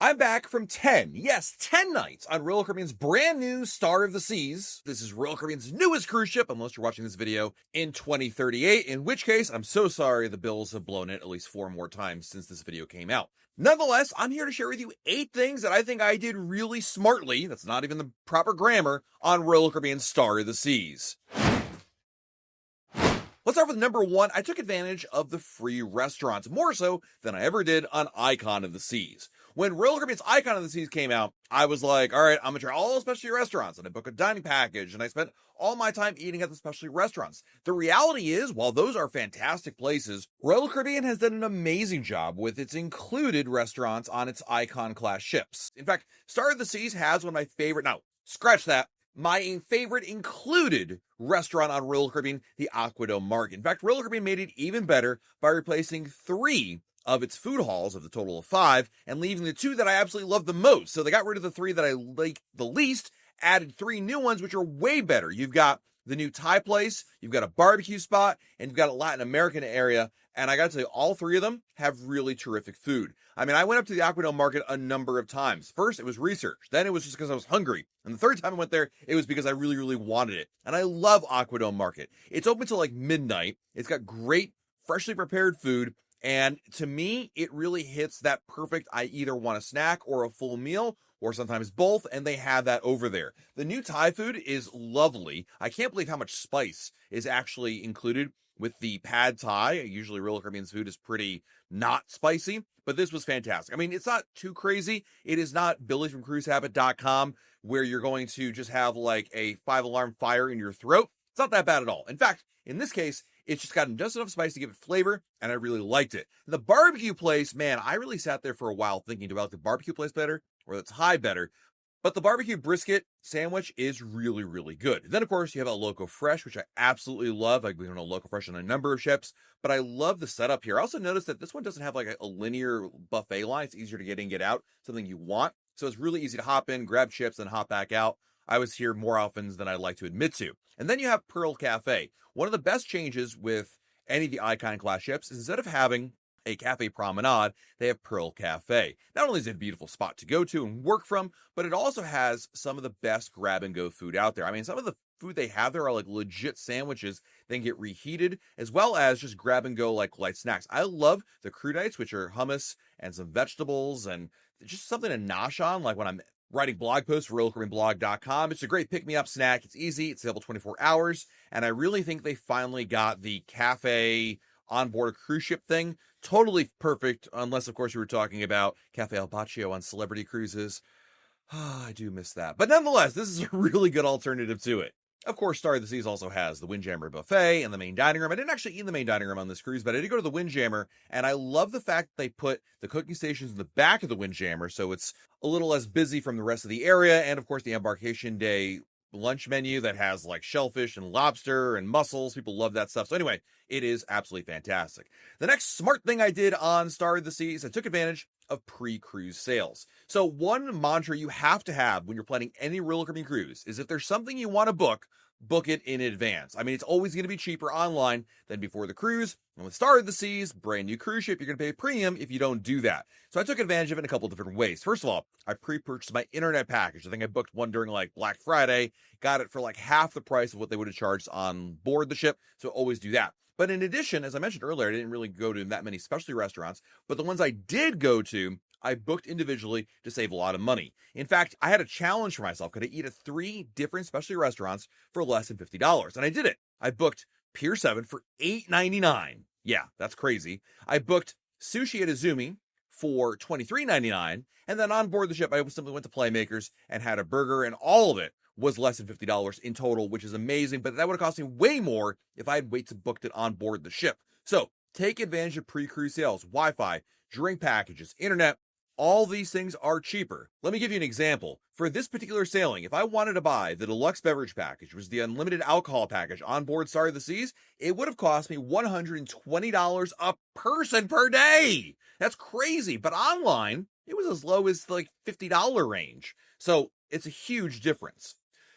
I'm back from 10, yes, 10 nights on Royal Caribbean's brand new Star of the Seas. This is Royal Caribbean's newest cruise ship, unless you're watching this video in 2038, in which case, I'm so sorry the bills have blown it at least 4 more times since this video came out. Nonetheless, I'm here to share with you 8 things that I think I did really smartly, that's not even the proper grammar, on Royal Caribbean's Star of the Seas. Let's start with number 1. I took advantage of the free restaurants, more so than I ever did on Icon of the Seas. When Royal Caribbean's Icon of the Seas came out, I was like, all right, I'm going to try all the specialty restaurants, and I booked a dining package, and I spent all my time eating at the specialty restaurants. The reality is, while those are fantastic places, Royal Caribbean has done an amazing job with its included restaurants on its Icon class ships. In fact, Star of the Seas has one of my favorite, now, scratch that, my favorite included restaurant on Royal Caribbean, the Aquadome Market. In fact, Royal Caribbean made it even better by replacing 3 of its food halls of the total of 5 and leaving the 2 that I absolutely love the most. So they got rid of the 3 that I like the least, added 3 new ones, which are way better. You've got the new Thai place, you've got a barbecue spot, and you've got a Latin American area. And I got to tell you, all 3 of them have really terrific food. I mean, I went up to the Aquadome Market a number of times. First, it was research. Then it was just because I was hungry. And the third time I went there, it was because I really, really wanted it. And I love Aquadome Market. It's open till like midnight. It's got great, freshly prepared food. And to me, it really hits that perfect, I either want a snack or a full meal, or sometimes both, and they have that over there. The new Thai food is lovely. I can't believe how much spice is actually included with the pad Thai. Usually Royal Caribbean's food is pretty not spicy, but this was fantastic. I mean, it's not too crazy. It is not Billy from cruisehabit.com where you're going to just have like a 5-alarm fire in your throat. It's not that bad at all. In fact, in this case, it's just gotten just enough spice to give it flavor, and I really liked it. And the barbecue place, man, I really sat there for a while thinking, do I like the barbecue place better or the Thai better? But the barbecue brisket sandwich is really, really good. Then, of course, you have a Loco Fresh, which I absolutely love. I've been on a Loco Fresh on a number of ships, but I love the setup here. I also noticed that this one doesn't have like a linear buffet line. It's easier to get in, get out, something you want. So it's really easy to hop in, grab chips, and hop back out. I was here more often than I'd like to admit to. And then you have Pearl Cafe. One of the best changes with any of the Icon class ships is instead of having a cafe promenade, they have Pearl Cafe. Not only is it a beautiful spot to go to and work from, but it also has some of the best grab-and-go food out there. I mean, some of the food they have there are like legit sandwiches that get reheated, as well as just grab-and-go like light snacks. I love the crudites, which are hummus and some vegetables and just something to nosh on, like when I'm writing blog posts for RoyalCaribbeanBlog.com. It's a great pick-me-up snack. It's easy. It's available 24 hours. And I really think they finally got the cafe on board a cruise ship thing totally perfect, unless, of course, you were talking about Cafe Al Baccio on Celebrity Cruises. I do miss that. But nonetheless, this is a really good alternative to it. Of course, Star of the Seas also has the Windjammer Buffet and the main dining room. I didn't actually eat in the main dining room on this cruise, but I did go to the Windjammer, and I love the fact that they put the cooking stations in the back of the Windjammer, so it's a little less busy from the rest of the area, and of course the embarkation day lunch menu that has like shellfish and lobster and mussels. People love that stuff. So anyway, it is absolutely fantastic. The next smart thing I did on Star of the Seas, I took advantage of pre-cruise sales. So one mantra you have to have when you're planning any Royal Caribbean cruise is if there's something you want to book it in advance. I mean, it's always going to be cheaper online than before the cruise. And with Star of the Seas, brand new cruise ship, you're going to pay a premium if you don't do that. So I took advantage of it in a couple different ways. First of all, I pre-purchased my internet package. I think I booked one during like Black Friday, got it for like half the price of what they would have charged on board the ship. So always do that. But in addition, as I mentioned earlier, I didn't really go to that many specialty restaurants, but the ones I did go to, I booked individually to save a lot of money. In fact, I had a challenge for myself. Could I eat at 3 different specialty restaurants for less than $50? And I did it. I booked Pier 7 for $8.99. Yeah, that's crazy. I booked sushi at Izumi for $23.99. And then on board the ship, I simply went to Playmakers and had a burger, and all of it was less than $50 in total, which is amazing. But that would have cost me way more if I had waited to book it on board the ship. So take advantage of pre-cruise sales, Wi-Fi, drink packages, internet. All these things are cheaper. Let me give you an example. For this particular sailing, if I wanted to buy the deluxe beverage package, which was the unlimited alcohol package on board Star of the Seas, it would have cost me $120 a person per day. That's crazy. But online, it was as low as like $50 range. So it's a huge difference.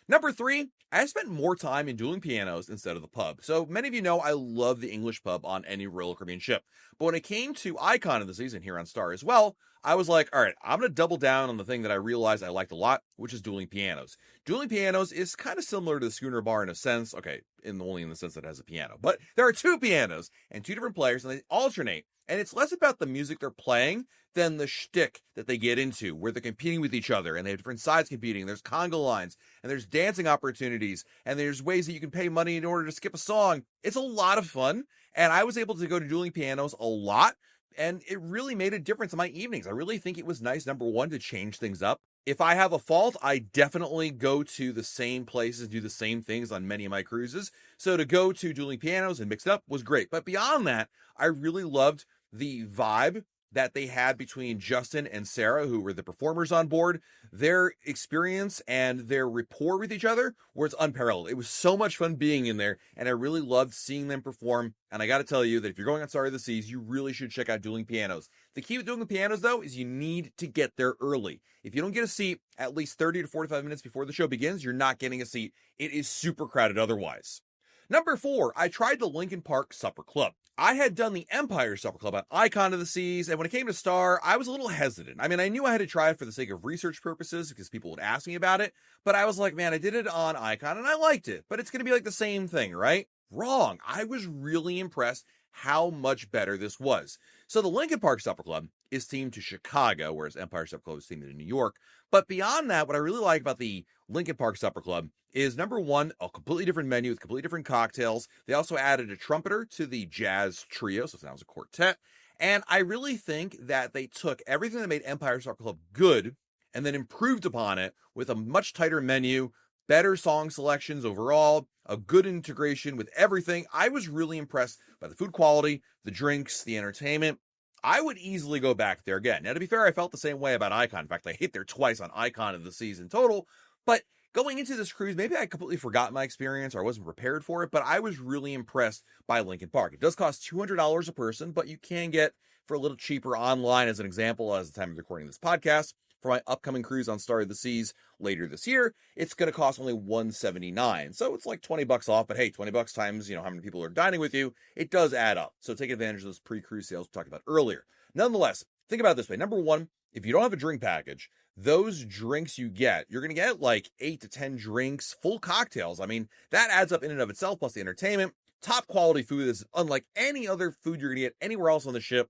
Number 3, I spent more time in dueling pianos instead of the pub. So many of you know I love the English pub on any Royal Caribbean ship. But when it came to Icon of the Season here on Star as well, I was like, all right, I'm going to double down on the thing that I realized I liked a lot, which is dueling pianos. Dueling pianos is kind of similar to the Schooner Bar in a sense. Okay, only in the sense that it has a piano. But there are 2 pianos and 2 different players, and they alternate. And it's less about the music they're playing than the shtick that they get into, where they're competing with each other, and they have different sides competing. There's conga lines, and there's dancing opportunities, and there's ways that you can pay money in order to skip a song. It's a lot of fun, and I was able to go to dueling pianos a lot, and it really made a difference in my evenings. I really think it was nice, number 1, to change things up. If I have a fault, I definitely go to the same places, do the same things on many of my cruises. So to go to dueling pianos and mix it up was great. But beyond that, I really loved the vibe that they had between Justin and Sarah, who were the performers on board. Their experience and their rapport with each other was unparalleled. It was so much fun being in there, and I really loved seeing them perform. And I got to tell you that if you're going on Star of the Seas, you really should check out dueling pianos. The key with dueling pianos, though, is you need to get there early. If you don't get a seat at least 30 to 45 minutes before the show begins, you're not getting a seat. It is super crowded otherwise. Number 4, I tried the Lincoln Park Supper Club. I had done the Empire Supper Club on Icon of the Seas, and when it came to Star, I was a little hesitant. I mean, I knew I had to try it for the sake of research purposes because people would ask me about it, but I was like, man, I did it on Icon and I liked it, but it's going to be like the same thing, right? Wrong. I was really impressed how much better this was. So the Lincoln Park Supper Club is themed to Chicago, whereas Empire Supper Club is themed to New York. But beyond that, what I really like about the Lincoln Park Supper Club is, number 1, a completely different menu with completely different cocktails. They also added a trumpeter to the jazz trio, so it sounds a quartet. And I really think that they took everything that made Empire Supper Club good and then improved upon it with a much tighter menu, better song selections overall, a good integration with everything. I was really impressed by the food quality, the drinks, the entertainment. I would easily go back there again. Now, to be fair, I felt the same way about Icon. In fact, I hit there twice on Icon of the Seas in total. But going into this cruise, maybe I completely forgot my experience or I wasn't prepared for it, but I was really impressed by Lincoln Park. It does cost $200 a person, but you can get for a little cheaper online, as an example, as the time of recording this podcast. For my upcoming cruise on Star of the Seas later this year, it's going to cost only $179. So it's like $20 off, but hey, $20 times, how many people are dining with you, it does add up. So take advantage of those pre-cruise sales we talked about earlier. Nonetheless, think about it this way. Number 1, if you don't have a drink package, those drinks you get, you're going to get like 8 to 10 drinks, full cocktails. I mean, that adds up in and of itself, plus the entertainment. Top quality food is unlike any other food you're going to get anywhere else on the ship.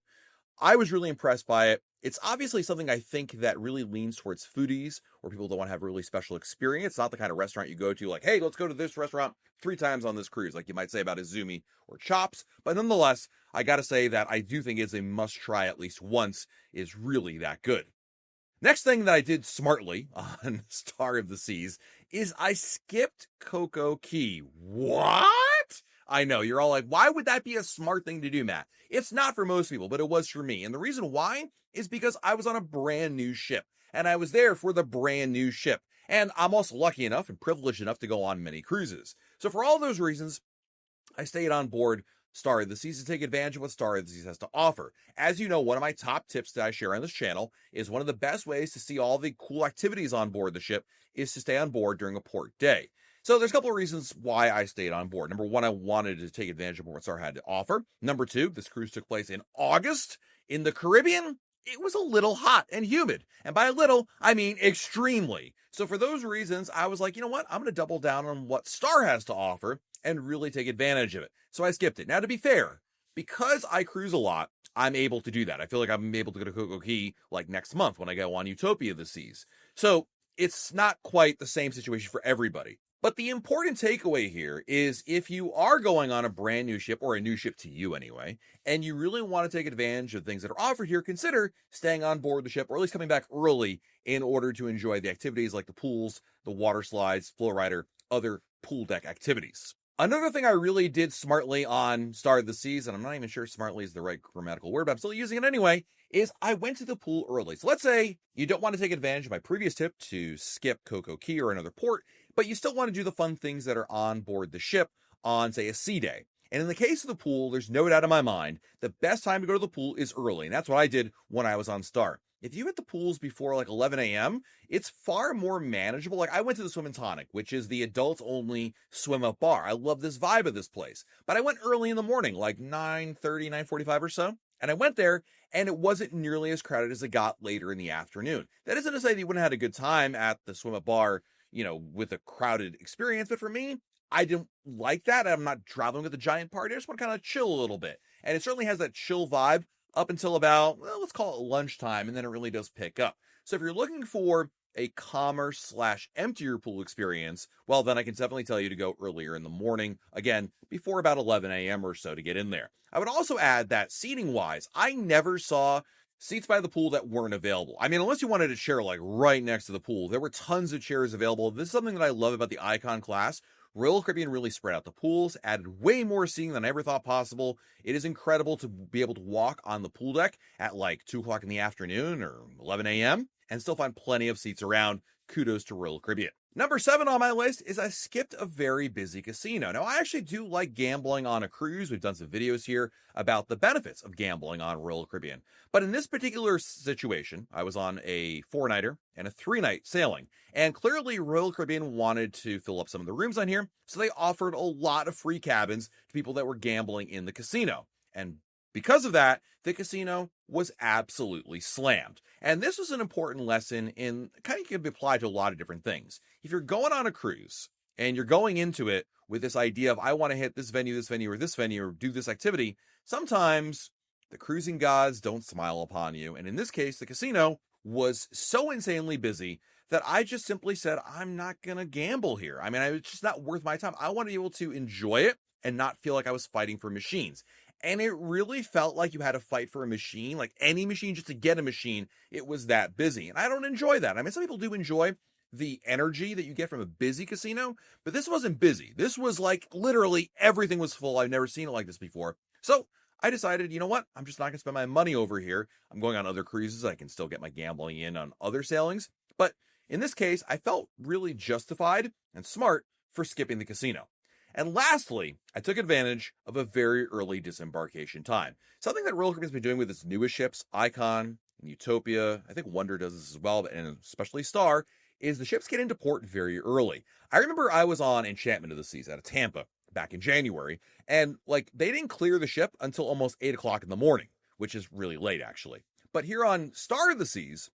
I was really impressed by it. It's obviously something I think that really leans towards foodies or people that want to have a really special experience. It's not the kind of restaurant you go to like, hey, let's go to this restaurant 3 times on this cruise, like you might say about Izumi or Chops. But nonetheless, I got to say that I do think it's a must try at least once. Is really that good. Next thing that I did smartly on Star of the Seas is I skipped Coco Key. What? I know, you're all like, why would that be a smart thing to do, Matt? It's not for most people, but it was for me. And the reason why is because I was on a brand new ship, and I was there for the brand new ship. And I'm also lucky enough and privileged enough to go on many cruises. So for all those reasons, I stayed on board Star of the Seas to take advantage of what Star of the Seas has to offer. As you know, one of my top tips that I share on this channel is one of the best ways to see all the cool activities on board the ship is to stay on board during a port day. So there's a couple of reasons why I stayed on board. Number 1, I wanted to take advantage of what Star had to offer. Number 2, this cruise took place in August in the Caribbean. It was a little hot and humid. And by a little, I mean extremely. So for those reasons, I was like, you know what? I'm going to double down on what Star has to offer and really take advantage of it. So I skipped it. Now, to be fair, because I cruise a lot, I'm able to do that. I feel like I'm able to go to Coco Key like next month when I go on Utopia of the Seas. So it's not quite the same situation for everybody. But the important takeaway here is if you are going on a brand new ship, or a new ship to you anyway, and you really want to take advantage of things that are offered here, consider staying on board the ship, or at least coming back early in order to enjoy the activities like the pools, the water slides, flow rider, other pool deck activities. Another thing I really did smartly on Star of the Seas, and I'm not even sure smartly is the right grammatical word, but I'm still using it anyway, is I went to the pool early. So let's say you don't want to take advantage of my previous tip to skip Coco Key or another port, but you still want to do the fun things that are on board the ship on, say, a sea day. And in the case of the pool, there's no doubt in my mind, the best time to go to the pool is early. And that's what I did when I was on Star. if you hit the pools before like 11 a.m., it's far more manageable. Like I went to the Swim and Tonic, which is the adults only swim up bar. I love this vibe of this place. But I went early in the morning, like 9:30, 9:45 or so. And I went there and it wasn't nearly as crowded as it got later in the afternoon. That isn't to say that you wouldn't have had a good time at the swim up bar, with a crowded experience. But for me, I didn't like that. I'm not traveling with a giant party. I just want to kind of chill a little bit. And it certainly has that chill vibe up until about, well, let's call it lunchtime, and then it really does pick up. So if you're looking for a calmer / emptier pool experience, well, then I can definitely tell you to go earlier in the morning, again, before about 11 a.m. or so to get in there. I would also add that seating-wise, I never saw seats by the pool that weren't available. I mean, unless you wanted a chair like right next to the pool, there were tons of chairs available. This is something that I love about the Icon class. Royal Caribbean really spread out the pools, added way more seating than I ever thought possible. It is incredible to be able to walk on the pool deck at like 2 o'clock in the afternoon or 11 a.m. and still find plenty of seats around. Kudos to Royal Caribbean. Number 7 on my list is I skipped a very busy casino. Now, I actually do like gambling on a cruise. We've done some videos here about the benefits of gambling on Royal Caribbean. But in this particular situation, I was on a 4-nighter and a 3-night sailing. And clearly, Royal Caribbean wanted to fill up some of the rooms on here, so they offered a lot of free cabins to people that were gambling in the casino. And because of that, the casino was absolutely slammed. And this was an important lesson in kind of can be applied to a lot of different things. If you're going on a cruise and you're going into it with this idea of I want to hit this venue, or this venue, or do this activity, sometimes the cruising gods don't smile upon you. And in this case, the casino was so insanely busy that I just simply said, I'm not going to gamble here. I mean, it's just not worth my time. I want to be able to enjoy it and not feel like I was fighting for machines. And it really felt like you had to fight for a machine, like any machine just to get a machine. It was that busy. And I don't enjoy that. I mean, some people do enjoy the energy that you get from a busy casino, but this wasn't busy. This was like literally everything was full. I've never seen it like this before. So I decided, you know what? I'm just not going to spend my money over here. I'm going on other cruises. I can still get my gambling in on other sailings. But in this case, I felt really justified and smart for skipping the casino. And lastly, I took advantage of a very early disembarkation time. Something that Royal Caribbean's been doing with its newest ships, Icon and Utopia, I think Wonder does this as well, and especially Star, is the ships get into port very early. I remember I was on Enchantment of the Seas out of Tampa back in January, and they didn't clear the ship until almost 8 o'clock in the morning, which is really late actually. But here on Star of the Seas,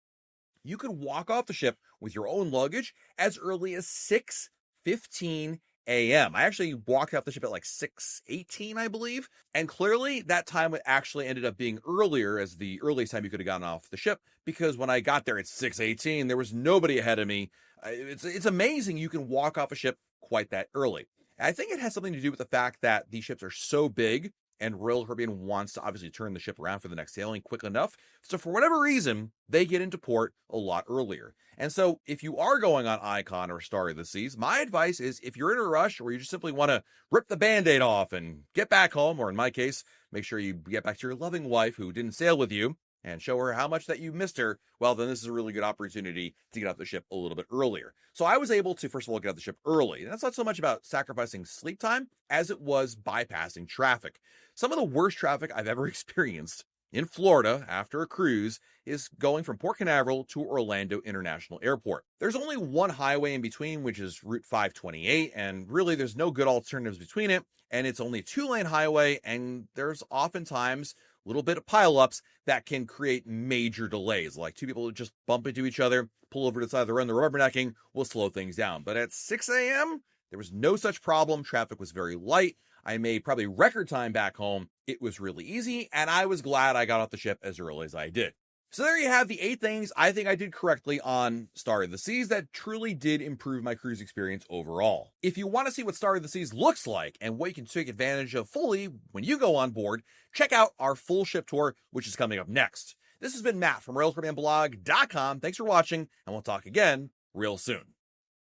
you could walk off the ship with your own luggage as early as 6:15 a.m. I actually walked off the ship at like 6:18, I believe. And clearly that time actually ended up being earlier as the earliest time you could have gotten off the ship, because when I got there at 6:18, there was nobody ahead of me. It's amazing you can walk off a ship quite that early. And I think it has something to do with the fact that these ships are so big and Royal Caribbean wants to obviously turn the ship around for the next sailing quick enough. So for whatever reason, they get into port a lot earlier. And so if you are going on Icon or Star of the Seas, my advice is if you're in a rush or you just simply want to rip the Band-Aid off and get back home, or in my case, make sure you get back to your loving wife who didn't sail with you and show her how much that you missed her, well, then this is a really good opportunity to get off the ship a little bit earlier. So I was able to, first of all, get off the ship early. And that's not so much about sacrificing sleep time as it was bypassing traffic. Some of the worst traffic I've ever experienced in Florida after a cruise is going from Port Canaveral to Orlando International Airport. There's only one highway in between, which is Route 528, and really there's no good alternatives between it. And it's only a 2-lane highway, and there's oftentimes a little bit of pileups that can create major delays. Like two people just bump into each other, pull over to the side of the road, the rubbernecking will slow things down. But at 6 a.m., there was no such problem. Traffic was very light. I made probably record time back home. It was really easy, and I was glad I got off the ship as early as I did. So there you have the 8 things I think I did correctly on Star of the Seas that truly did improve my cruise experience overall. If you want to see what Star of the Seas looks like and what you can take advantage of fully when you go on board, check out our full ship tour, which is coming up next. This has been Matt from RoyalCaribbeanBlog.com. Thanks for watching, and we'll talk again real soon.